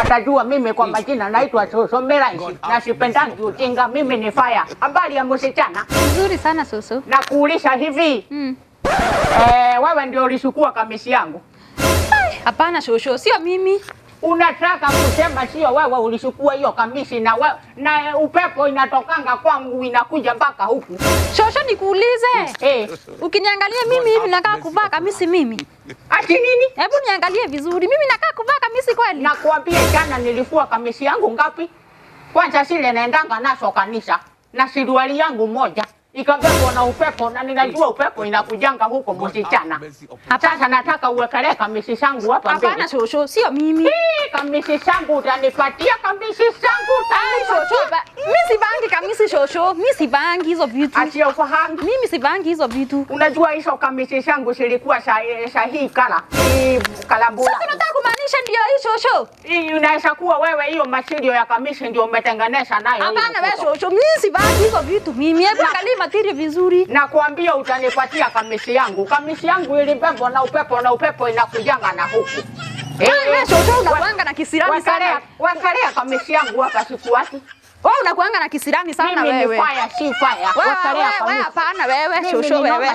watajua mimi kwa majina naitwa Soso Merangi na sipendangi ujinga, mimi ni fire. Habari ya msichana? Nzuri sana Soso. Na kuuliza hivi. Wewe ndio ulichukua kamisi yangu? Hapana Soso, sio mimi. Unataka kusema sio wewe ulichukua hiyo kamisi na upepo inatokanga kwangu inakuja mpaka huku? Soso nikuulize. Ukiniangalia mimi hivi nakaa kuvaa kamisi mimi? Ati nini? Hebu niangalie vizuri. Mimi nakaa kuvaa kamisi kweli? Nakwambia jana nilifua kamisi yangu ngapi? Kwanza sile naendanga naso kanisa na suruali yangu moja ikabebwa na upepo na ninajua upepo inakujanga huko msichana. Sasa nataka uwekele kamisi zangu hapa mbele. Hapana Soso, sio mimi. Kamisi zangu utanipatia kamisi zangu Soso. Mimi sivangi kamisi Soso. Mimi sivangi hizo vitu. Acha ufahamu. Mimi sivangi hizo vitu. Unajua hizo kamisi zangu zilikuwa sahihi kala. Kalambula. Sasa unataka kumaanisha ndio hii Soso? Unaweza kuwa wewe hiyo material ya kamisi ndio umetengeneza nayo. Hapana wewe Soso, mimi sivangi hizo vitu. Mimi hebu angalia material vizuri. Nakwambia utanipatia kamisi yangu. Kamisi yangu ilibebwa na upepo inakujanga na huku. Wewe Soso unakuanga na kisirani sana. Wakalea kamisi yangu hapa sikuati. Wewe unakuanga na kisirani sana wewe. Mimi ni fire, si fire. Wakalea kamisi. Wewe hapana wewe Soso wewe.